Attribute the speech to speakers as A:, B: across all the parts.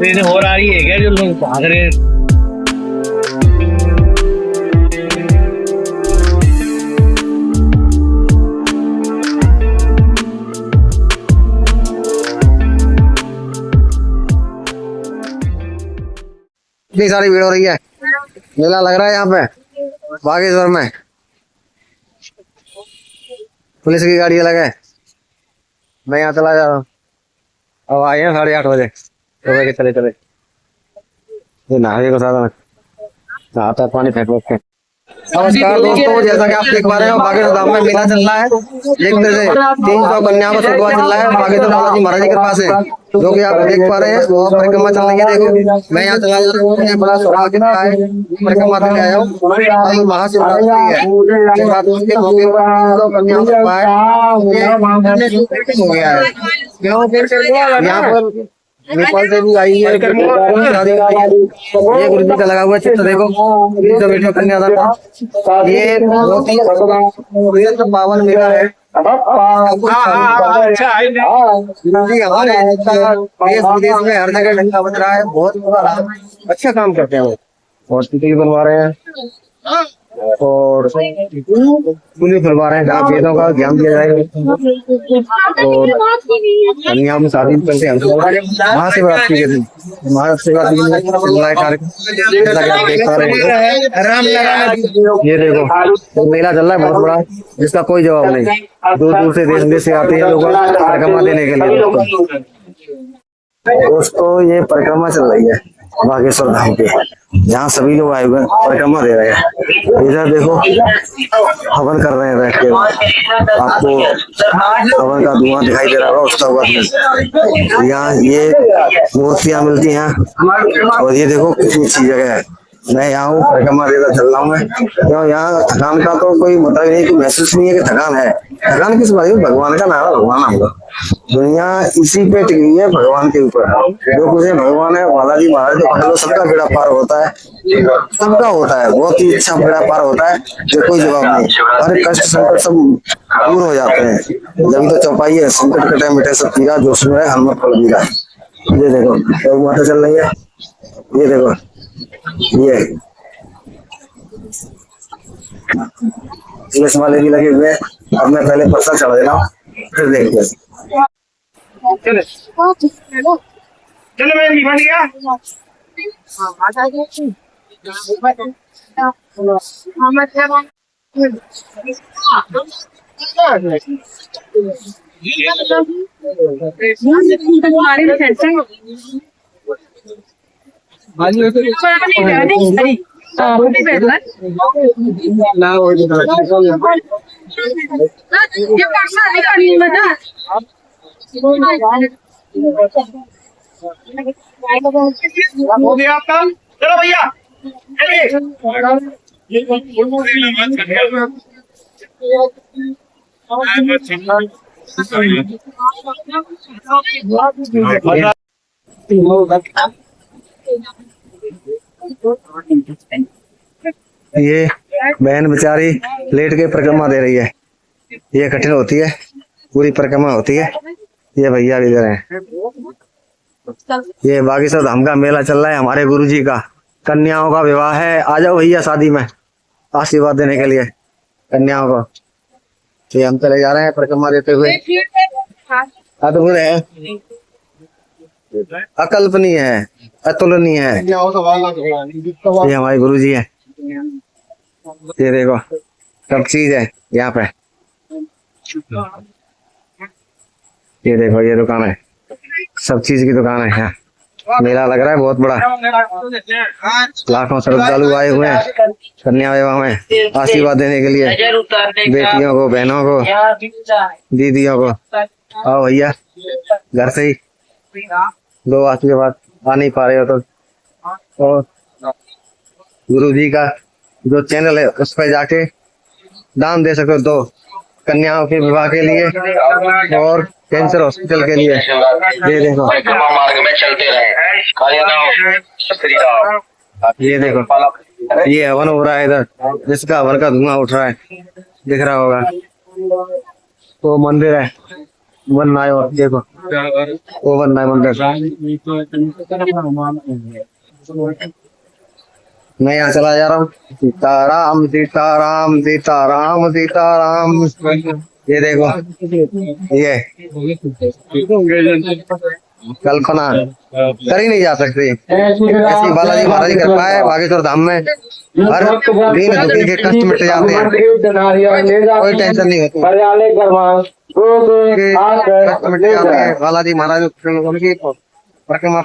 A: Train और आ रही है क्या जो लोग भाग रहे हैं?
B: इतनी सारी भीड़ हो रही है, मेला लग रहा है यहाँ पे बागेश्वर में। पुलिस की गाड़ी अलग है, मैं यहाँ चला जा रहा हूँ। अब आए हैं 8:30 बजे, तो के चले चले ये नहावे को साधन नहाता है, पानी फेंक के। नमस्कार दोस्तों, जैसा कि आप देख पा रहे हो बागेश्वर धाम में मेला चल रहा है। एक तरह से 300 कन्या को सुखवा चल रहा है बागेश्वर बालाजी महाराज के पास है, जो कि आप देख पा रहे हैं। वो परिक्रमा चल रही है, देखो मैं यहाँ चला जा रहा हूँ। बड़ा सौभाग्य है, परिक्रमा करके आया हूँ। महाशिवरात्रि है, शिवरात्रि के मौके पर कन्या हो गया है। यहाँ पर नेपाल से भी आई है, ये गुरु जी का लगा हुआ चित्र देखो, बैठो कन्यादान। ये बहुत ही पावन मेला है। हमारे देश विदेश में हर जगह डंका बज रहा है, बहुत अच्छा काम करते हैं वो। हॉस्पिटल बनवा रहे हैं और पुलिस बनवा रहे हैं, जहाँ वेदों का ज्ञान दिया जाएगा। और कन्या में शादी करते हैं महाशिवरात्रि के दिन, महाशिवरात्रि ये देखो मेला चल रहा है बहुत बड़ा, जिसका कोई जवाब नहीं। दूर दूर से देश विदेश से आते हैं लोग परिक्रमा देने के लिए। दोस्तों ये परिक्रमा चल रही है बागेश्वर धाम पे, जहाँ सभी लोग आए हुए परिक्रमा दे रहे हैं। इधर देखो हवन कर रहे हैं बैठ के, आपको हवन का धुआं दिखाई दे रहा होगा उसका वक्त। यहाँ ये मूर्तियां मिलती हैं और ये देखो कितनी अच्छी जगह है। मैं यहाँ हूँ, परिक्रमा देकर चल रहा हूँ मैं, क्यों यहाँ थकान का तो कोई मतलब नहीं, कोई महसूस नहीं है कि थकान है। थकान किस बात है, भगवान का नाम है, भगवान होगा। दुनिया इसी पे टिकी है, भगवान के ऊपर। जो कुछ है भगवान है, बालाजी महाराज के पकड़ो, सबका बेड़ा पार होता है, सबका होता है। बहुत ही अच्छा बेड़ा पार होता है, जो कोई जवाब नहीं। हर कष्ट संकट सब दूर हो जाते हैं। जब तो चौपाई है, संकट कटे मिटे सब पीरा, जो सुन रहे हनुमत फल मीरा। ये देखो गौ माता चल रही है, ये देखो ये पुलिस वाले भी लगे हुए हैं। अब मैं पहले पर्चा चढ़ा देना, फिर देखते हैं।
A: चलो मैं निकल गया। हो गया आपका, चलो भैया
B: ये बहन बेचारी लेट के परिक्रमा दे रही है। ये कठिन होती है, पूरी परिक्रमा होती है। ये भैया भी दे रहे हैं। ये बागेश्वर धाम का मेला चल रहा है हमारे गुरुजी का, कन्याओं का विवाह है। आ जाओ भैया शादी में आशीर्वाद देने के लिए कन्याओं को। तो हम चले जा रहे हैं परिक्रमा देते हुए। अद्भुत है, अकल्पनीय है, अतुलनीय है। ये हमारे गुरुजी है। ये देखो सब चीज है यहाँ पे। ये देखो ये दुकान है, सब चीज की दुकान है यहाँ। मेला लग रहा है बहुत बड़ा, लाखों श्रद्धालु आए हुए हैं कन्या विवाह में आशीर्वाद देने के लिए, बेटियों को, बहनों को, दीदियों को। आओ भैया घर से ही दो आशीर्वाद। आ नहीं पा रहे हो तो और गुरु जी का जो चैनल है उस पर जाके दान दे सकते हो, तो कन्याओं के विवाह के लिए और कैंसर हॉस्पिटल के लिए। ये देखो
C: मार्ग में चलते रहे।
B: ये देखो ये हवन हो रहा है इधर, जिसका हवन का धुआं उठ रहा है, दिख रहा होगा। तो मंदिर है बन रहा है, और देखो वो बन रहा है मंदिर। मैं यहाँ चला जा रहा हूँ। सीताराम सीताराम सीताराम सीताराम। ये देखो ये कल्पना कर ही नहीं जा सकती ऐसी बालाजी महाराज की कृपा है। बागेश्वर धाम में हर दिन दुखी के कष्ट मिट जाते हैं, कोई टेंशन नहीं होती, कष्ट मिट जाते हैं। बालाजी महाराज उनकी परिक्रमा,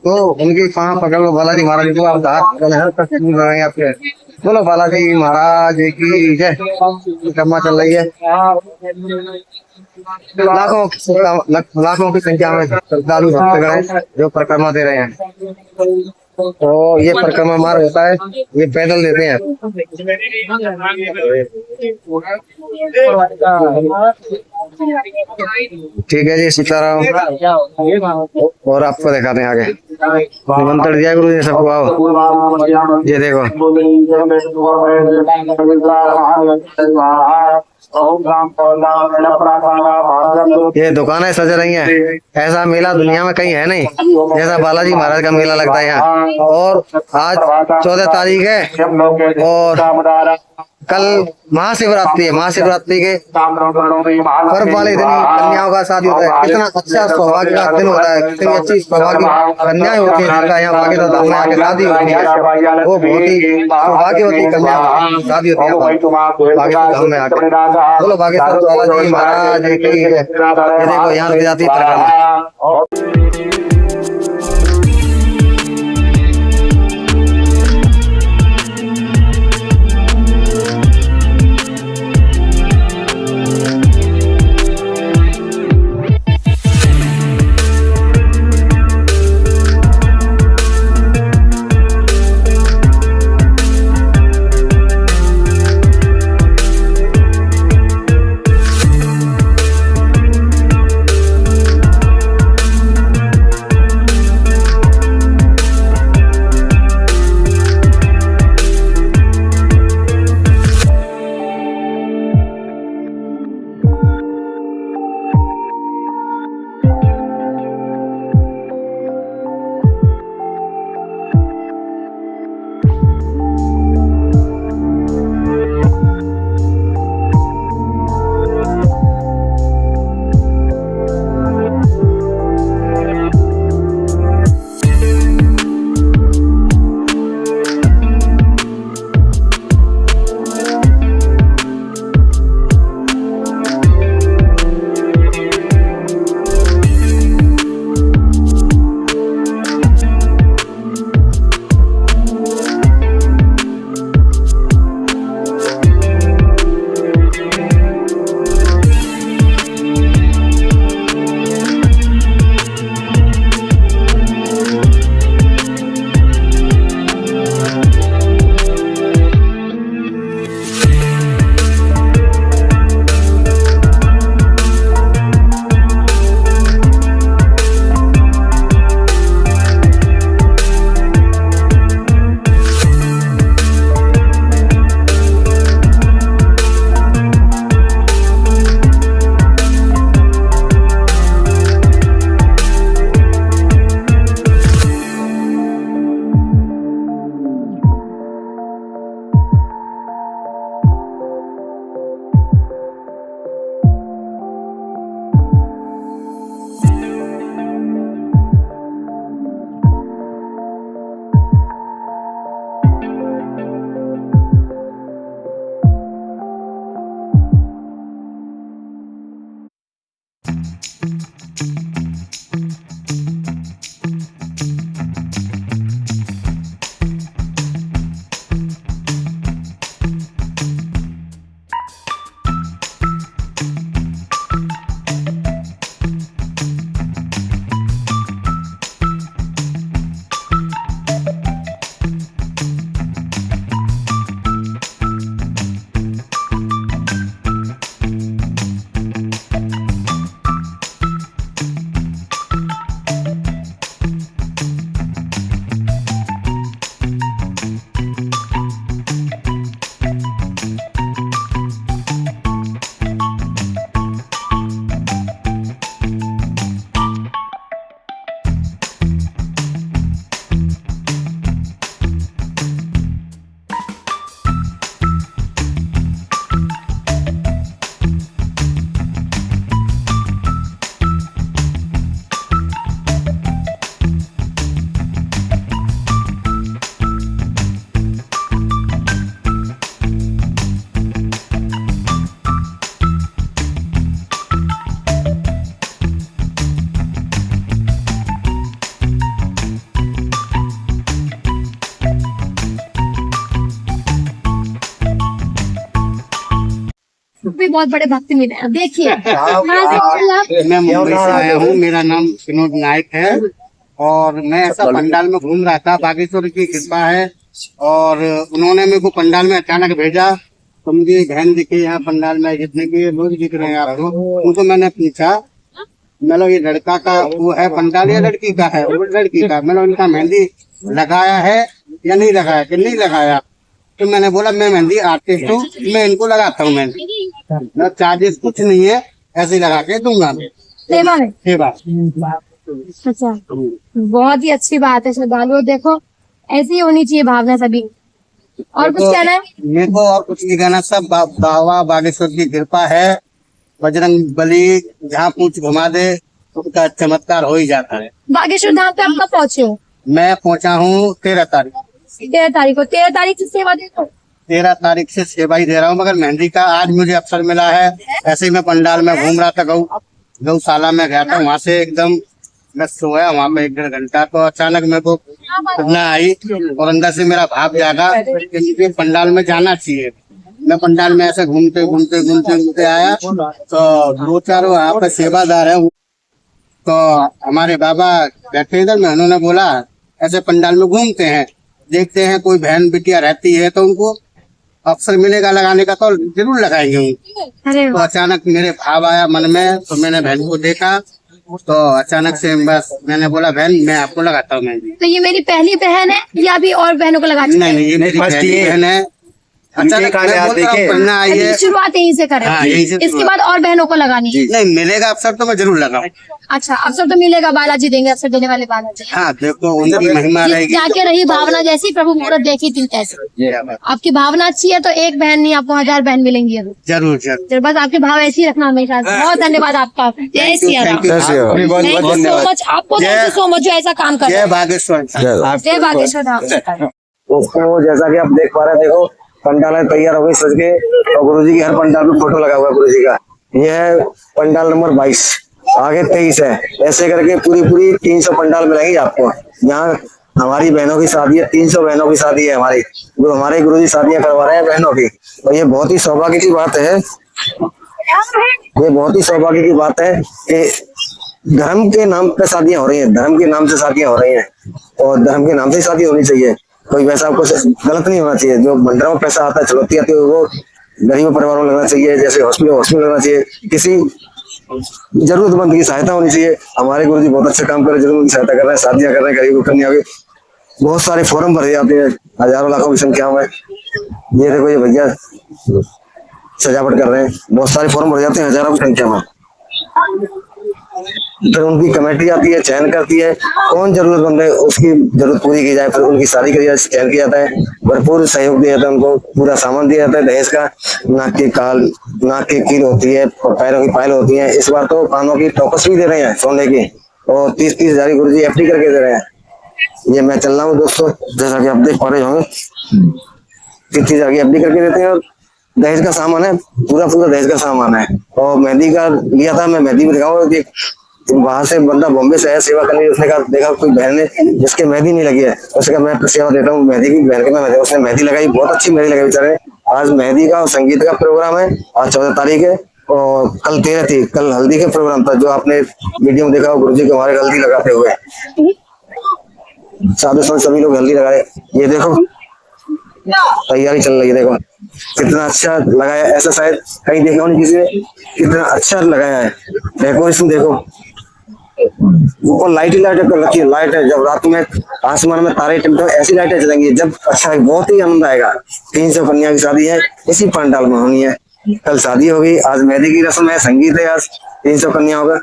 B: तो उनकी पाँव पकड़ लो बालाजी महाराज को, आप हर कष्ट दूर रहेंगे आपके। बोलो बालाजी महाराज की जय। परिक्रमा चल रही है, लाखों की संख्या में श्रद्धालु भक्तगण हैं जो परिक्रमा दे रहे हैं। तो ये परिक्रमा मार्ग होता है, ये पैदल देते हैं। ठीक है जी, सीताराम। और आपको दिखाते हैं आगे, निमंत्रण दिया गुरु जी सबको, आओ। ये देखो ये दुकानें सज रही हैं। ऐसा मेला दुनिया में कहीं है नहीं जैसा बालाजी महाराज का मेला लगता है यहाँ। और आज 14 तारीख है और कल महाशिवरात्रि है। महाशिवरात्रि के पर्व वाले दिन कन्याओं का शादी होता है। कितना अच्छा सौभाग्य का दिन होता है, कितनी अच्छी सौभाग्य कन्याएं होती है जिनका यहाँ बागेश्वर धाम में आके शादी होती है, वो बहुत ही सौभाग्य होती है। कन्या शादी होती है बागेश्वर धाम में आके। बोलो बागेश्वर बालाजी महाराज की। ये देखो यहाँ रुक जाती परिक्रमा।
D: भी बहुत बड़े भक्त मिले हैं। देखिए
E: मैं मुंबई से आया हूँ, मेरा नाम विनोद नायक है और मैं ऐसा पंडाल में घूम रहा था, बागेश्वर की कृपा है और उन्होंने मेरे को पंडाल में अचानक भेजा तो मुझे बहन दिखी यहाँ पंडाल में, जितने भी लोग दिख रहे हैं आपको, उनको मैंने पूछा मतलब ये लड़का का वो है पंडाल या लड़की का है? वो लड़की का। मैंने उनका मेहंदी लगाया है या नहीं लगाया कि नहीं लगाया, तो मैंने बोला मैं मेहंदी आर्टिस्ट हूँ, मैं इनको लगाता हूँ मेहंदी, चार्जेस कुछ नहीं है, ऐसे ही लगा के दूंगा मैं
D: सेवा में।
E: सेवा।
D: अच्छा, बहुत ही अच्छी बात है श्रद्धालुओं, देखो ऐसी ही होनी चाहिए भावना सभी। और कुछ कहना है?
E: मेरे को और कुछ नहीं कहना, सब बाबा बागेश्वर की कृपा है, बजरंग बली जहाँ पूछ घुमा दे उसका चमत्कार हो ही जाता है।
D: बागेश्वर धाम पे आप कब पहुँचे हो?
E: मैं पहुंचा हूँ 13 तारीख।
D: 13 तारीख को। 13 तारीख से सेवा दे दो।
E: 13 तारीख से सेवा ही दे रहा हूँ, मगर मेहंदी का आज मुझे अवसर मिला है। ऐसे ही मैं पंडाल में घूम रहा था, गौशाला में गया था, वहाँ से एकदम मैं सोया वहाँ पे 1-1.5 घंटा, तो अचानक मेरे को सपना आई और अंदर से मेरा भाव जागा कि मुझे पंडाल में जाना चाहिए। मैं पंडाल में ऐसे घूमते आया तो 2-4 वहाँ पे सेवादार है, तो हमारे बाबा बैठे इधर में, उन्होंने बोला ऐसे पंडाल में घूमते हैं, देखते हैं कोई बहन बिटिया रहती है तो उनको अवसर मिलेगा लगाने का तो जरूर लगाएंगे। तो अचानक मेरे भाव आया मन में, तो मैंने बहन को देखा तो अचानक से बस मैंने बोला बहन मैं आपको लगाता हूँ मेहंदी।
D: तो ये मेरी पहली बहन है या अभी और बहनों को लगानी?
E: नहीं, ये मेरी पहली बहन है। अचानक पढ़ना आई है,
D: शुरुआत यहीं से करें।
E: हाँ, यहीं से
D: इसके बाद और बहनों को लगानी है।
E: नहीं मिलेगा अवसर तो मैं जरूर लगाऊं।
D: अच्छा, अवसर तो मिलेगा, बालाजी देंगे अवसर, देने वाले बालाजी।
E: हाँ देखो उनकी महिमा रहेगी।
D: जाके रही भावना जैसी, प्रभु मुहूर्त देखी थी तैसी। आपकी भावना अच्छी है तो एक बहन नहीं आपको 1000 बहन मिलेंगी।
E: जरूर जरूर,
D: बस आपके भाव ऐसे ही रखना हमेशा। बहुत धन्यवाद आपका। जय सिया राम।
B: जय Siya Ram.
D: Thank you so much, आपको थैंक यू सो मच जो ऐसा काम कर।
E: जय बागेश्वर।
D: जय बागेश्वर धाम।
B: दोस्तों जैसा कि आप देख पा रहे हैं, देखो पंडाल तैयार हो गई सज के और गुरुजी की हर पंडाल में फोटो लगा हुआ है गुरुजी का। यह पंडाल नंबर 22, आगे 23 है। ऐसे करके पूरी 300 पंडाल मिलेंगी आपको। यहाँ हमारी बहनों की शादी है, 300 बहनों की शादी है हमारी, जो हमारे गुरुजी शादियां करवा रहे हैं बहनों की। और ये बहुत ही सौभाग्य की बात है, ये बहुत ही सौभाग्य की बात है कि धर्म के नाम पे शादियां हो रही हैं, धर्म के नाम से शादियां हो रही हैं और धर्म के नाम से शादी होनी चाहिए। कोई वैसा कुछ गलत नहीं होना चाहिए। जो मंदिरों में पैसा आता है, चलती आती है, वो गरीब परिवारों में लगना चाहिए। जैसे हॉस्पिटल लगना चाहिए, किसी जरूरतमंद की सहायता होनी चाहिए। हमारे गुरुजी बहुत अच्छा काम कर रहे हैं, जरूरत की सहायता कर रहे हैं, शादियां कर रहे हैं गरीब कन्या के। बहुत सारे फॉर्म भरे जाते हैं हजारों लाखों की संख्या में। ये देखो ये भैया सजावट कर रहे हैं, बहुत सारे फॉर्म भरे जाते हैं हजारों की संख्या में। फिर उनकी कमेटी आती है, चयन करती है कौन जरूरतमंद है, उसकी जरूरत पूरी की जाए। फिर उनकी शादी करी जाए, चयन किया जाता है, भरपूर सहयोग दिया जाता है, उनको पूरा सामान दिया जाता है दहेज का। नाक की कील होती है, पैरों की पायल होती है। इस बार तो कानों की टोकस भी दे रहे हैं सोने की, और 30-30 हजार गुरुजी एफडी करके दे रहे हैं। ये मैं चल रहा हूँ दोस्तों, जैसा कि आप देख पा रहे होंगे, 30-30 हजार की एफडी करके देते हैं। और दहेज का सामान है, पूरा दहेज का सामान है। और मेहंदी का लिया था, मैं मेहंदी भी दिखाऊँ। वहां से बंदा बॉम्बे से आया सेवा करने, उसने कहा देखा कोई बहन है जिसके मेहंदी नहीं लगी है, उसने कहा मैं सेवा देता हूँ मेहंदी की, बहन के मैं उसने मेहंदी लगाई, बहुत अच्छी मेहंदी लगाई बेचारे। आज मेहंदी का और संगीत का प्रोग्राम है, आज 14 तारीख है और कल 13 थी, कल हल्दी का प्रोग्राम था। जो आपने वीडियो में देखा गुरुजी को हमारे हल्दी लगाते हुए, साधु संत सभी लोग हल्दी लगा रहे। ये देखो तैयारी चल रही है, देखो कितना अच्छा लगाया, ऐसा शायद कहीं देखा नहीं किसी ने, कितना अच्छा लगाया है। डेकोरेशन देखो, ऊपर लाइट कर रखी है, लाइट है। जब रात में आसमान में तारे टिमटे ऐसी लाइटें चलेंगी, जब अच्छा बहुत ही आनंद आएगा। 300 कन्या की शादी है, इसी पंडाल में होनी है। कल शादी होगी, आज मेहंदी की रस्म है, संगीत है, आज 300 कन्या होगा।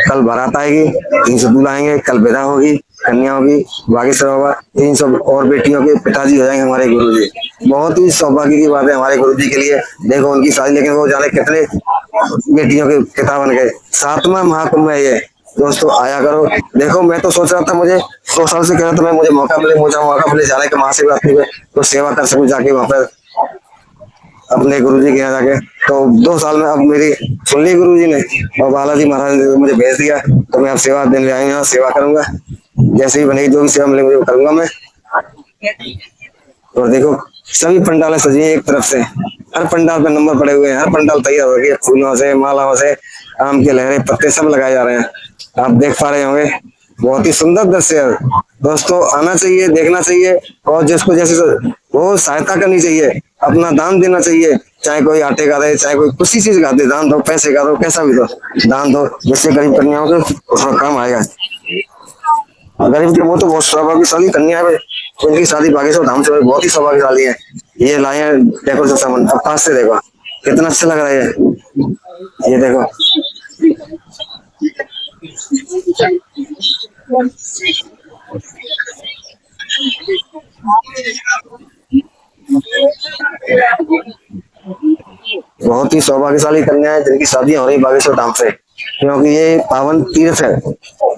B: कल बारात आएगी, 300 दूल्हा आएंगे, कल विदा होगी, कन्या होगी, बागेश्वर होगा, 300 और बेटियों के पिताजी हो जाएंगे हमारे गुरुजी। बहुत ही सौभाग्य की बात है हमारे गुरुजी के लिए। देखो उनकी शादी, लेकिन वो जाने कितने बेटियों के पिता बन गए। 7वां महाकुंभ है ये दोस्तों, आया करो। देखो मैं तो सोच रहा था, मुझे 2 साल से कह रहा था मैं, मुझे मौका मिले जाने के महाशिवरात्रि में तो सेवा कर सकूं जाके वहां पर अपने गुरुजी के यहाँ जाके। तो 2 साल में अब मेरी सुन ली गुरुजी ने, और बालाजी महाराज ने मुझे भेज दिया, तो मैं अब सेवा देने आया हूँ, सेवा करूंगा। जैसे ही बनेगी जो भी सेवा मिलेगी मुझे करूंगा मैं। और देखो सभी पंडालें सजी हैं एक तरफ से, हर पंडाल पे नंबर पड़े हुए हैं, हर पंडाल तैयार हो गई है, फूलों से, मालाओं से, आम के लहरे पत्ते सब लगाए जा रहे हैं। आप देख पा रहे होंगे, बहुत ही सुंदर दृश्य है दोस्तों। आना चाहिए, देखना चाहिए, और जिसको जैसे वो सहायता करनी चाहिए, अपना दान देना चाहिए, चाहे कोई आटे का दे, चाहे कोई किसी चीज का दे, दान दो, पैसे का दो, कैसा भी दो, दान दो, जिससे गरीब कन्याओं को उसका काम आएगा। गरीब के वो तो बहुत सौभाग्यशाली कन्या है, उनकी शादी बागेश्वर धाम से बहुत ही सौभाग्यशाली है। ये लाए हैं डेकोरेशन सामान, अब पास से देखो कितना अच्छा लग रहा है ये देखो। बहुत ही सौभाग्यशाली कन्या है जिनकी शादियां हो रही बागेश्वर धाम से, क्योंकि ये पावन तीर्थ है,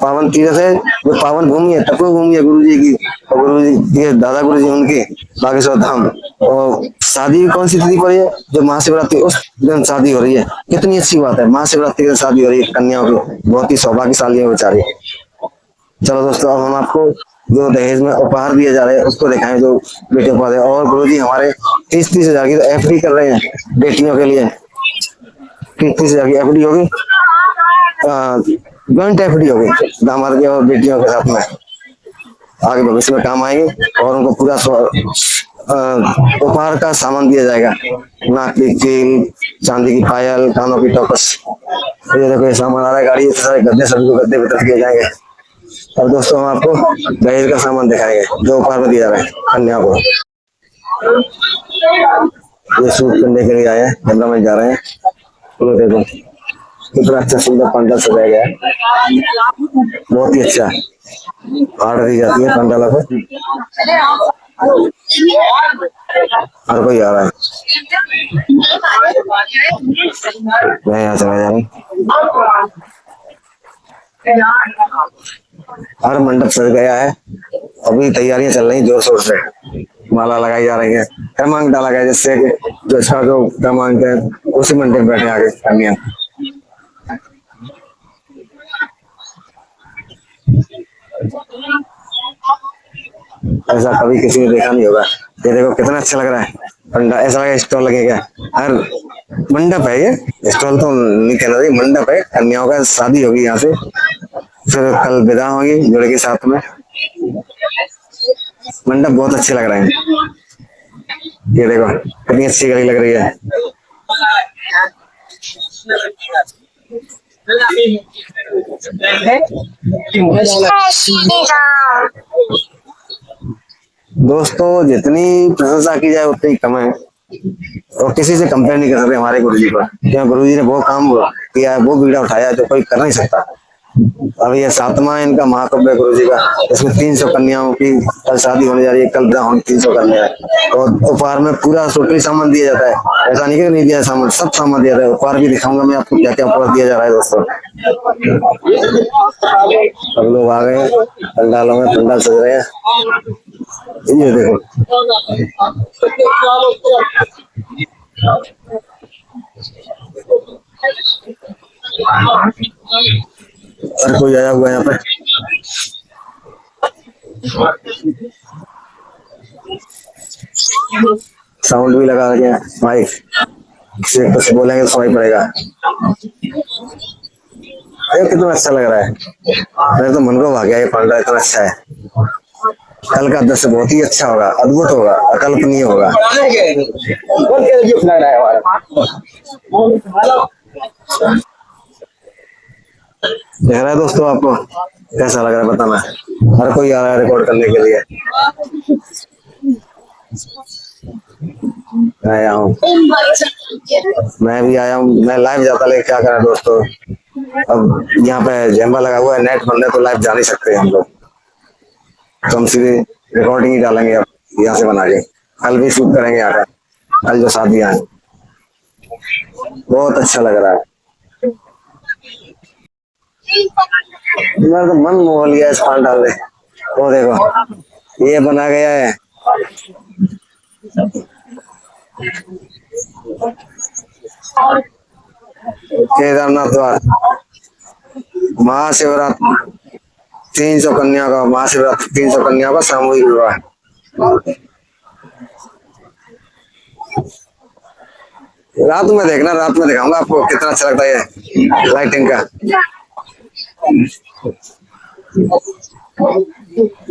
B: पावन तीर्थ है, ये पावन भूमि है, तपो भूमि है गुरु जी की, और गुरु जी ये दादा गुरु जी उनके बागेश्वर धाम। और शादी कौन सी तिथि पर है? जो महाशिवरात्रि उस दिन शादी हो रही है। कितनी अच्छी बात है, महाशिवरात्रि की शादी हो रही है कन्याओं की, बहुत ही सौभाग्यशाली है बेचारी। चलो दोस्तों, अब हम आपको जो दहेज में उपहार दिए जा रहे हैं उसको दिखाएं, जो बेटे उपहार है। और गुरु जी हमारे 30-30 हजार की तो एफडी कर रहे हैं बेटियों के लिए, 30-30 हजार की एफडी होगी, जॉइंट एफडी होगी दामाद के और बेटियों के साथ में, आगे भविष्य में काम आएंगे। और उनको पूरा उपहार का सामान दिया जाएगा, नाक की कील, चांदी की पायल, कानों की टोपस। ये देखो ये सामान आ रहा है, गाड़ी सारे गद्दे सभी को गद्दे वितरित किए जाएंगे। अब दोस्तों हम आपको दहेज का सामान दिखाएंगे जो उपहार में दिया रहा है कन्या को। ये शूट करने के लिए आए हैं, कैमरा मैन जा रहे हैं। तो देखो कितना अच्छा सुंदर पंडाल सजाया गया है, बहुत ही अच्छा आर्डर दी जाती है पंडालों को। हर कोई आ रहा है, मैं यहाँ चला जा रहा हूँ। हर मंडप सज गया है, अभी तैयारियां चल रही जोर शोर से, माला लगाई जा रही है, क्रमांक डाला गया, जिससे कि जो इसका जो क्रमांक है उसी मंडप में बैठे आगे कन्या। ऐसा कभी किसी ने देखा नहीं होगा। ये देखो कितना अच्छा लग रहा है पंडा, ऐसा लगा स्टॉल लगेगा, हर मंडप है ये, स्टॉल तो नहीं कहना चाहिए, मंडप है, कन्याओं का शादी होगी यहाँ से, फिर कल विदा होगी जोड़े के साथ में। मंडप बहुत अच्छे लग रहे हैं, ये देखो कितनी अच्छी गली लग रही है। दोस्तों जितनी प्रशंसा की जाए उतनी कम है, और किसी से कंपेयर नहीं कर सकते हमारे गुरुजी को, क्योंकि गुरुजी ने वो काम किया है, वो बीड़ा उठाया है जो कोई कर नहीं सकता। अब ये 7वां इनका महाकुंभ है गुरुजी का, इसमें 300 कन्याओं की कल शादी होने जा रही है, कल विदा होने 300 कन्या है। और उपहार में पूरा टोटली सामान दिया जाता है, ऐसा नहीं कि नहीं दिया सामान, सब सामान दिया जाता है। उपहार भी दिखाऊंगा मैं आपको क्या क्या उपहार दिया जा रहा है दोस्तों। अब लोग आ गए पंडालों में, पंडाल सज रहे हैं, ये देखो हर कोई आया हुआ है यहाँ पे। साउंड भी लगा गया माइक से, कुछ बोलेंगे तो सुनाई पड़ेगा। अरे कितना अच्छा लग रहा है, मेरे तो मन को भाग गया, ये पंडाल इतना अच्छा है। कल का दृश्य बहुत ही अच्छा होगा, अद्भुत होगा, अकल्पनीय होगा। देख रहा है दोस्तों, आपको कैसा लग रहा है बताना। हर कोई आ रहा है रिकॉर्ड करने के लिए। आया हूँ, मैं भी आया हूँ, मैं लाइव जाता लेकिन क्या करें दोस्तों, अब यहाँ पे जैम्बा लगा हुआ है, नेट बंद है तो लाइव जा नहीं सकते हम लोग, तो हम सीधे रिकॉर्डिंग ही डालेंगे अब यहाँ से बना के। कल भी शूट करेंगे यहाँ का, कल जो शादियां हैं। बहुत अच्छा लग रहा है, मेरा तो मन मोह लिया इस पंडाल ने। वो देखो ये बना गया है, केदारनाथ द्वार महाशिवरात्रि 300 कन्या का, महाशिवरात्रि 300 कन्या का सामूहिक विवाह। रात में देखना, रात में दिखाऊंगा आपको कितना अच्छा लगता है लाइटिंग का।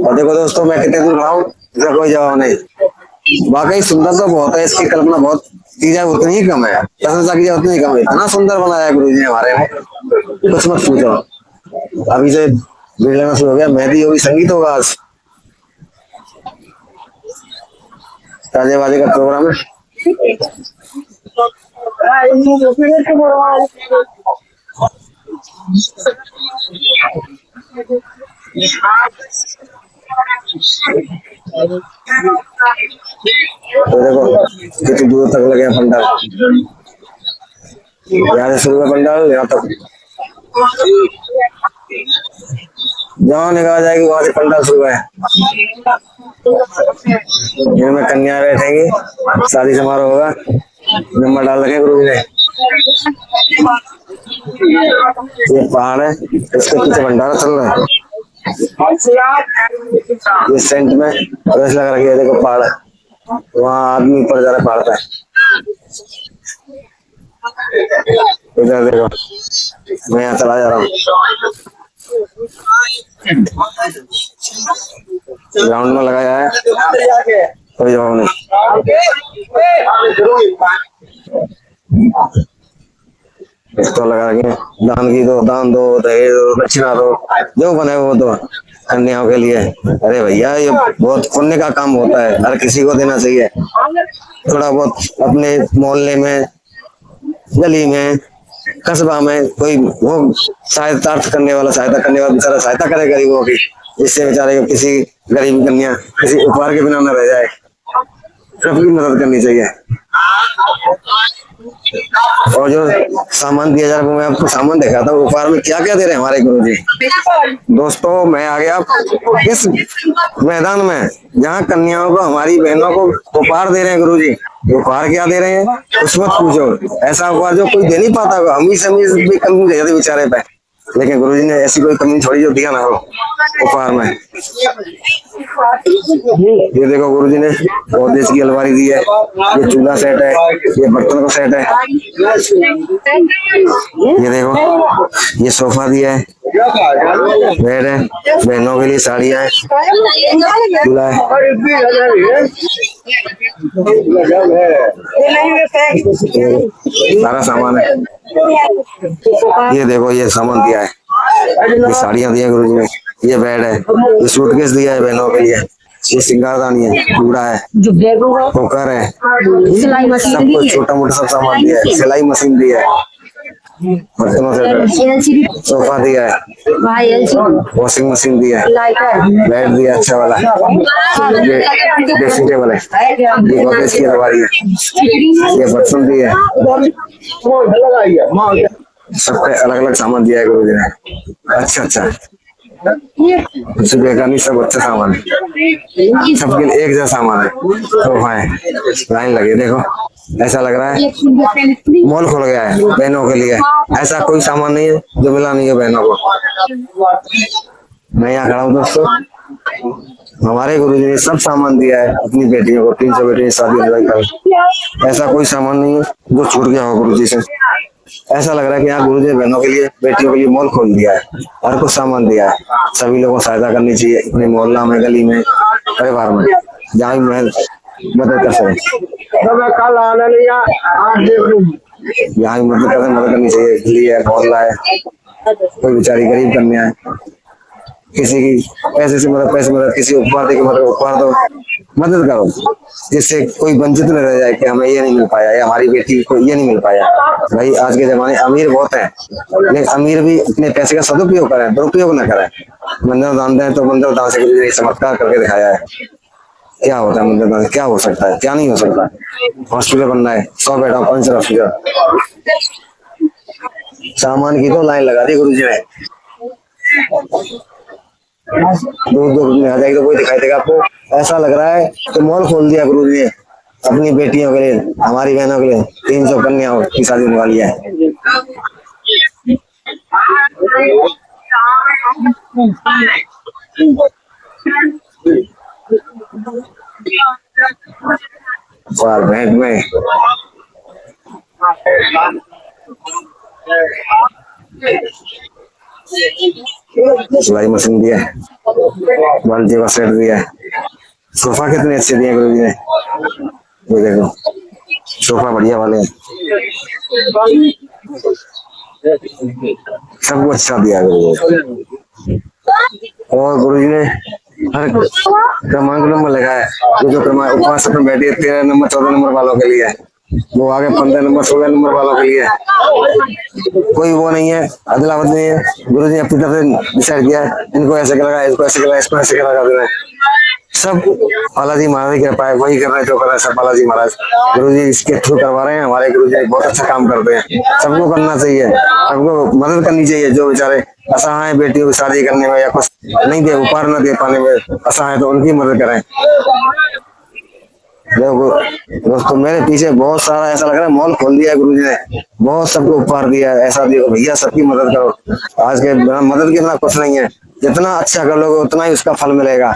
B: और देखो दोस्तों मैं कितने दूर रहा हूँ, इसका कोई जवाब नहीं। वाकई सुंदर तो बहुत है, इसकी कल्पना बहुत चीजें उतनी ही कम है, प्रशंसा की उतनी ही कम है। इतना सुंदर बनाया है गुरु जी ने हमारे में, कुछ मत पूछो। अभी से भीड़ लगना शुरू हो गया, मेहंदी होगी, संगीत होगा, आज ताजे बाजे का प्रोग्राम है। तो देखो कितनी दूर तक लगे पंडाल, यहाँ से शुरू है पंडाल, यहाँ तक जहाँ निकाल जाएगी वहां से पंडाल शुरू है। इनमें कन्या बैठेंगी, शादी समारोह होगा, नंबर डाल रखे गुरु जी ने। ये पहाड़ है, इसके पीछे भंडारा चल रहा है। ये सेंट में रस लगा रखी है, देखो पहाड़ है, वहाँ आदमी ऊपर जा रहा है पहाड़ पे। इधर देखो मैं यहाँ चला जा रहा हूँ, ग्राउंड में लगाया है, कोई जवाब नहीं। इसको लगा रखे दान की दो, दान दो, दहेज दो, दक्षिणा दो, जो बने वो दो कन्याओं के लिए। अरे भैया ये बहुत पुण्य का काम होता है, हर किसी को देना चाहिए। थोड़ा बहुत अपने मोहल्ले में, गली में, कस्बा में कोई वो सहायता करने वाला बेचारा सहायता करे गरीबों की, जिससे बेचारे को किसी गरीब कन्या किसी उपहार के बिना न रह जाए। सबकी मदद करनी चाहिए। और जो सामान दिया जा रहा है, मैं आपको सामान दिखाता हूँ उपहार में क्या क्या दे रहे हैं हमारे गुरुजी। दोस्तों मैं आ गया इस मैदान में जहाँ कन्याओं को, हमारी बहनों को उपहार दे रहे हैं गुरुजी। उपहार क्या दे रहे हैं उस वक्त पूछो, ऐसा उपहार जो कोई दे नहीं पाता होगा, हम ही भी कमी दे जाती बेचारे पे, लेकिन गुरुजी ने ऐसी कोई कमी छोड़ी जो दिया ना हो उपहार में। ये देखो गुरुजी ने बहुत देश की अलमारी दी है, ये चूल्हा सेट है, ये बर्तन का सेट है, ये देखो ये सोफा दिया है, बेड है, बहनों के लिए साड़ियाँ है, चूल्हा है, सारा सामान है। ये देखो ये सामान दिया है, ये साड़ियाँ दी है गुरुजी ने, ये बेड है, ये सूटकेस दिया है बहनों के लिए, ये सिंगारदानी है, चूड़ा है, कुकर है, सब कुछ छोटा मोटा सब सामान दिया है, सिलाई मशीन दी है, बर्तनों से सोफा दिया है, वॉशिंग मशीन दिया है, बेड दिया अच्छा वाला, ये ड्रेसिंग टेबल है, ये गॉदरेज की अलमारी है, ये बर्तन दिया है, सबका अलग अलग सामान दिया है गुरुजी ने। अच्छा कुछ बेकार नहीं, सब अच्छा सामान है, सबके लिए एक जैसा सामान है। सोफा है, लाइन लगी देखो, ऐसा लग रहा है मॉल खुल गया है बहनों के लिए। ऐसा कोई सामान नहीं है जो मिला नहीं है बहनों को। मैं यहाँ खड़ा हूँ दोस्तों, हमारे गुरुजी ने सब सामान दिया है अपनी बेटियों को, 300 बेटियों की शादी। ऐसा कोई सामान नहीं है जो छूट गया हो गुरुजी से। ऐसा लग रहा है कि यहाँ गुरुजी ने बहनों के लिए, बेटियों के लिए मॉल खोल दिया है, हर कुछ सामान दिया है। सभी लोगों को सहायता करनी चाहिए अपने मोहल्ला में, गली में, परिवार में, जहाँ भी मदद कर सके, यहाँ भी मदद करनी चाहिए। गली है, मोहल्ला है, कोई बेचारी गरीब कन्या है, किसी की पैसे से मदद, किसी उपहार दे के उपहार दो, मदद करो, जिससे कोई वंचित न रह जाए कि हमें ये नहीं मिल पाया या हमारी बेटी को ये नहीं मिल पाया। भाई आज के जमाने अमीर बहुत है, लेकिन अमीर भी अपने पैसे का सदुपयोग करें, दुरुपयोग न करें। मंदिर दान दें तो मंदिर दान से चमत्कार करके दिखाया है। क्या होता है मंदिर दान, क्या हो सकता है, क्या नहीं हो सकता। हॉस्पिटल बनना है, 100 बेड पंचर हॉस्पिटल, सामान की तो लाइन लगा दी गुरुजी ने। दूर में आ जाएगी तो कोई दिखाई देगा आपको। ऐसा लग रहा है कि मॉल खोल दिया गुरुजी ने अपनी बेटियों के लिए, हमारी बहनों के लिए। 300 कन्याओं की शादी होने वाली है। और भेंट में सिलाई मशीन दिया है, बाल्टी का सेट दिया है। सोफा कितने अच्छे दिए गुरु जी ने, ये देखो सोफा बढ़िया वाले हैं, सब कुछ अच्छा दिया गुरु जी। और गुरु जी ने हर क्रमांक नंबर लगा है, जो क्रमांक 5 पर बैठी है 13 नंबर 14 नंबर वालों के लिए, वो आगे 15 नंबर 16 नंबर वालों के लिए, कोई वो नहीं है, अदला बदली नहीं है। गुरु जी अपनी तरफ से डिसाइड किया है, इनको ऐसे लगा, इसको ऐसे लगा, इसको ऐसे लगा देना है। सब बालाजी महाराज की कृपा है, वही कर रहे हैं जो कर रहे हैं, सब बालाजी महाराज गुरु जी इसके थ्रू करवा रहे हैं। हमारे गुरु जी बहुत अच्छा काम करते हैं, सबको करना चाहिए, सबको मदद करनी चाहिए। जो बेचारे असहाय बेटियों की शादी करने में या कुछ नहीं दे उपहार न दे पाने में असहाय, तो उनकी मदद करें। दोस्तों मेरे पीछे बहुत सारा ऐसा लग रहा है मॉल खोल दिया है गुरु जी ने, बहुत सबको उपहार दिया है। ऐसा देखो भैया, सबकी मदद करो, आज के बिना मदद के बिना कुछ नहीं है। जितना अच्छा कर लोगे उतना ही उसका फल मिलेगा।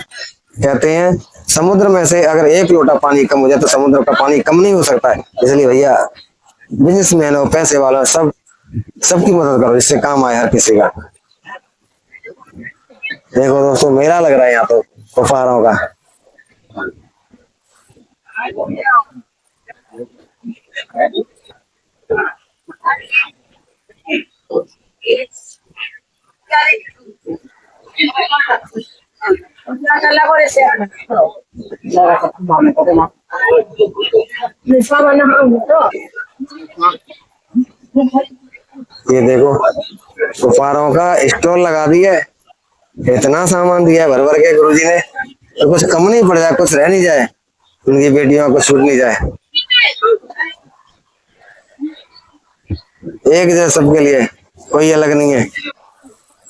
B: कहते हैं समुद्र में से अगर 1 लोटा पानी कम हो जाए तो समुद्र का पानी कम नहीं हो सकता है। इसलिए भैया बिजनेसमैन हो, पैसे वाला, सबकी मदद करो, इससे काम आए हर किसी का। देखो दोस्तों मेला लग रहा है यहाँ तो उपहारों का। ये देखो उपहारों का स्टॉल लगा दिया है, इतना सामान दिया है भर भर के गुरु जी ने, तो कुछ कम नहीं पड़ जाए, कुछ रह नहीं जाए, उनकी बेटियों को छूट नहीं जाए। एक जैसा सबके लिए, कोई अलग नहीं है।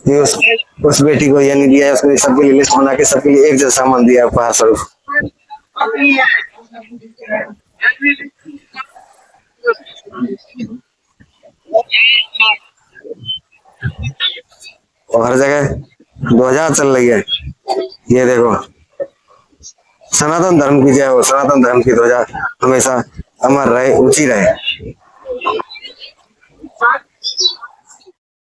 B: ये उस बेटी को ये नहीं दिया है, उसने सबके लिए लिस्ट बना के सबके लिए एक जैसा सामान दिया उपहार स्वरूप। और हर जगह ध्वजा चल रही है, ये देखो सनातन धर्म की जय हो, सनातन धर्म की ध्वजा हमेशा अमर रहे, ऊंची रहे।